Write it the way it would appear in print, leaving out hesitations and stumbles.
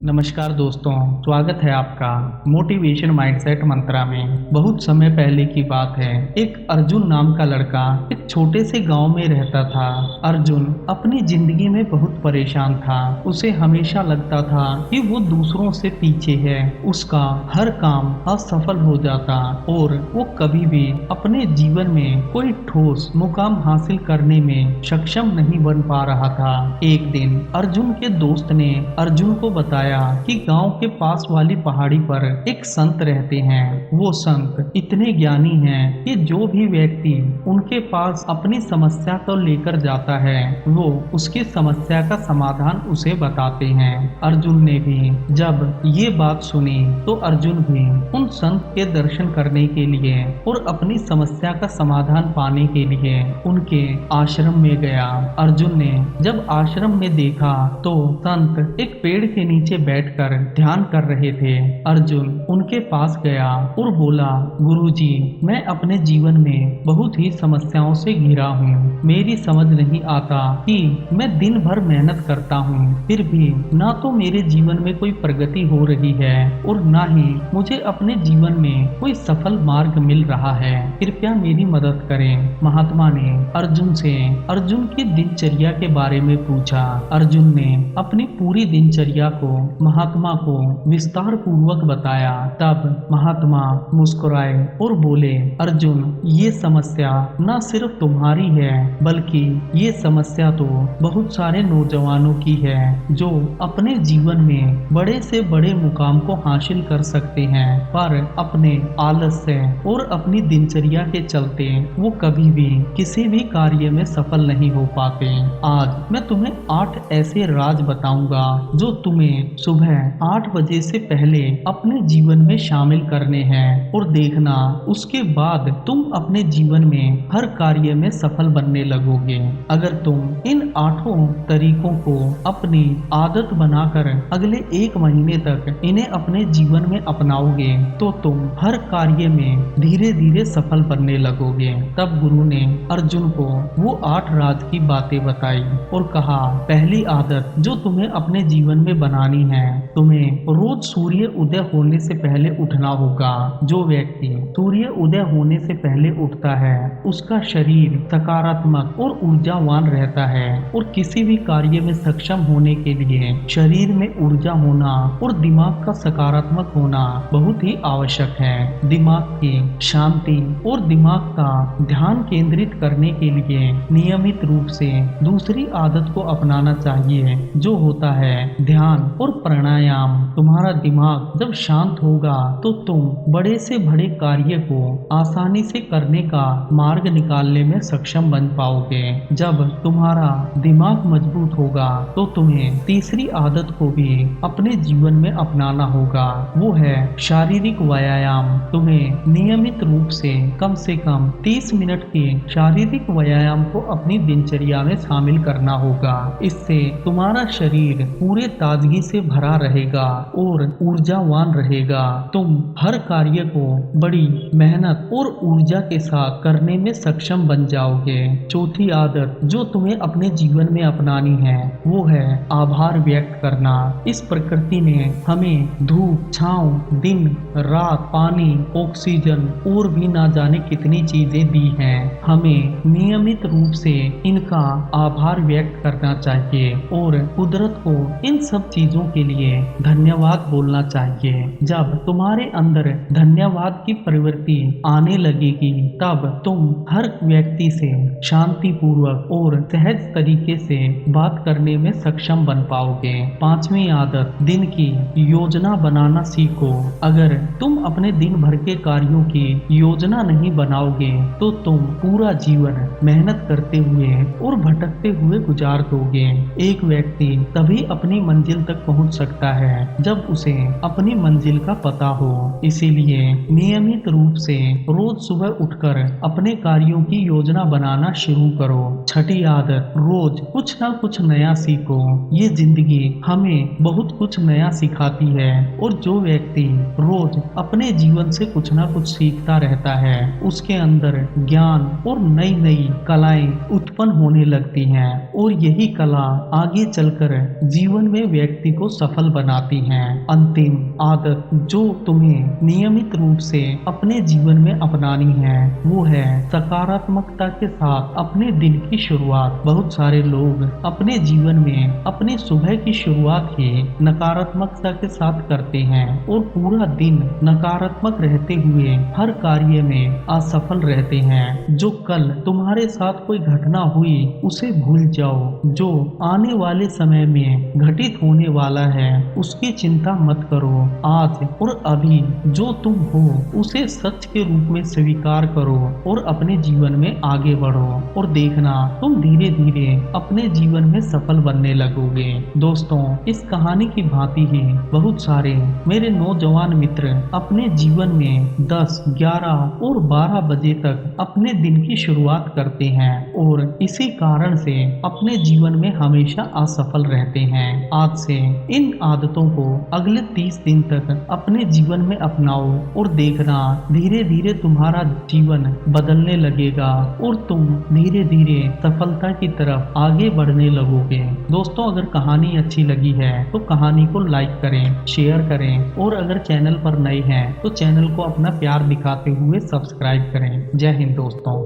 नमस्कार दोस्तों, स्वागत है आपका मोटिवेशन माइंडसेट मंत्रा में। बहुत समय पहले की बात है, एक अर्जुन नाम का लड़का एक छोटे से गांव में रहता था। अर्जुन अपनी जिंदगी में बहुत परेशान था। उसे हमेशा लगता था कि वो दूसरों से पीछे है, उसका हर काम असफल हो जाता और वो कभी भी अपने जीवन में कोई ठोस मुकाम हासिल करने में सक्षम नहीं बन पा रहा था। एक दिन अर्जुन के दोस्त ने अर्जुन को बताया कि गांव के पास वाली पहाड़ी पर एक संत रहते हैं। वो संत इतने ज्ञानी हैं कि जो भी व्यक्ति उनके पास अपनी समस्या को लेकर जाता है, वो उसकी समस्या का समाधान उसे बताते हैं। अर्जुन ने भी जब ये बात सुनी तो अर्जुन भी उन संत के दर्शन करने के लिए और अपनी समस्या का समाधान पाने के लिए उनके आश्रम में गया। अर्जुन ने जब आश्रम में देखा तो संत एक पेड़ के नीचे बैठकर ध्यान कर रहे थे। अर्जुन उनके पास गया और बोला, गुरुजी, मैं अपने जीवन में बहुत ही समस्याओं से घिरा हूँ। मेरी समझ नहीं आता कि मैं दिन भर मेहनत करता हूँ, फिर भी ना तो मेरे जीवन में कोई प्रगति हो रही है और ना ही मुझे अपने जीवन में कोई सफल मार्ग मिल रहा है। कृपया मेरी मदद करें। महात्मा ने अर्जुन से अर्जुन की दिनचर्या के बारे में पूछा। अर्जुन ने अपनी पूरी दिनचर्या को महात्मा को विस्तार पूर्वक बताया। तब महात्मा मुस्कुराए और बोले, अर्जुन, ये समस्या न सिर्फ तुम्हारी है, बल्कि ये समस्या तो बहुत सारे नौजवानों की है जो अपने जीवन में बड़े से बड़े मुकाम को हासिल कर सकते हैं, पर अपने आलस्य और अपनी दिनचर्या के चलते वो कभी भी किसी भी कार्य में सफल नहीं हो पाते। आज मैं तुम्हें 8 ऐसे राज बताऊंगा जो तुम्हें सुबह 8 बजे से पहले अपने जीवन में शामिल करने हैं, और देखना उसके बाद तुम अपने जीवन में हर कार्य में सफल बनने लगोगे। अगर तुम इन 8 तरीकों को अपनी आदत बनाकर अगले 1 महीने तक इन्हें अपने जीवन में अपनाओगे तो तुम हर कार्य में धीरे धीरे सफल बनने लगोगे। तब गुरु ने अर्जुन को वो 8 राज की बातें बताई और कहा, पहली आदत जो तुम्हें अपने जीवन में बनानी है, तुम्हें रोज सूर्य उदय होने से पहले उठना होगा। जो व्यक्ति सूर्य उदय होने से पहले उठता है उसका शरीर सकारात्मक और ऊर्जावान रहता है, और किसी भी कार्य में सक्षम होने के लिए शरीर में ऊर्जा होना और दिमाग का सकारात्मक होना बहुत ही आवश्यक है। दिमाग की शांति और दिमाग का ध्यान केंद्रित करने के लिए नियमित रूप से दूसरी आदत को अपनाना चाहिए, जो होता है ध्यान और प्राणायाम। तुम्हारा दिमाग जब शांत होगा तो तुम बड़े से बड़े कार्य को आसानी से करने का मार्ग निकालने में सक्षम बन पाओगे। जब तुम्हारा दिमाग मजबूत होगा तो तुम्हें तीसरी आदत को भी अपने जीवन में अपनाना होगा, वो है शारीरिक व्यायाम। तुम्हें नियमित रूप से कम 30 मिनट के शारीरिक व्यायाम को अपनी दिनचर्या में शामिल करना होगा। इससे तुम्हारा शरीर पूरे ताजगी से भरा रहेगा और ऊर्जावान रहेगा। तुम हर कार्य को बड़ी मेहनत और ऊर्जा के साथ करने में सक्षम बन जाओगे। चौथी आदत जो तुम्हें अपने जीवन में अपनानी है वो है आभार व्यक्त करना। इस प्रकृति ने हमें धूप, छांव, दिन, रात, पानी, ऑक्सीजन और भी ना जाने कितनी चीजें दी हैं। हमें नियमित रूप से इनका आभार व्यक्त करना चाहिए और कुदरत को इन सब चीजों के लिए धन्यवाद बोलना चाहिए। जब तुम्हारे अंदर धन्यवाद की प्रवृत्ति आने लगेगी तब तुम हर व्यक्ति से शांति पूर्वक और सहज तरीके से बात करने में सक्षम बन पाओगे। 5वीं आदत, दिन की योजना बनाना सीखो। अगर तुम अपने दिन भर के कार्यों की योजना नहीं बनाओगे तो तुम पूरा जीवन मेहनत करते हुए और भटकते हुए गुजार दोगे। एक व्यक्ति तभी अपनी मंजिल तक पहुंच सकता है जब उसे अपनी मंजिल का पता हो। इसीलिए नियमित रूप से रोज सुबह उठकर अपने कार्यों की योजना बनाना शुरू करो। 6ठी आदत, रोज कुछ ना कुछ नया सीखो। ये जिंदगी हमें बहुत कुछ नया सिखाती है, और जो व्यक्ति रोज अपने जीवन से कुछ ना कुछ सीखता रहता है उसके अंदर ज्ञान और नई नई कलाएं उत्पन्न होने लगती हैं, और यही कला आगे चलकर जीवन में व्यक्ति को सफल बनाती हैं। अंतिम आदत जो तुम्हें नियमित रूप से अपने जीवन में अपनानी है वो है सकारात्मकता के साथ अपने दिन की शुरुआत। बहुत सारे लोग अपने जीवन में अपनी सुबह की शुरुआत ही नकारात्मकता के साथ करते हैं और पूरा दिन नकारात्मक रहते हुए हर कार्य में असफल रहते हैं। जो कल तुम्हारे साथ कोई घटना हुई उसे भूल जाओ। जो आने वाले समय में घटित होने वाला है उसकी चिंता मत करो। आज और अभी जो तुम हो उसे सच के रूप में स्वीकार करो और अपने जीवन में आगे बढ़ो और देखना तुम धीरे धीरे अपने जीवन में सफल बनने लगोगे। दोस्तों, इस कहानी की भांति ही बहुत सारे मेरे नौजवान मित्र अपने जीवन में 10, 11 और 12 बजे तक अपने दिन की शुरुआत करते हैं और इसी कारण से अपने जीवन में हमेशा असफल रहते हैं। आज से इन आदतों को अगले 30 दिन तक अपने जीवन में अपनाओ और देखना धीरे धीरे तुम्हारा जीवन बदलने लगेगा और तुम धीरे धीरे सफलता की तरफ आगे बढ़ने लगोगे। दोस्तों, अगर कहानी अच्छी लगी है तो कहानी को लाइक करें, शेयर करें और अगर चैनल पर नए हैं तो चैनल को अपना प्यार दिखाते हुए सब्सक्राइब करें। जय हिंद दोस्तों।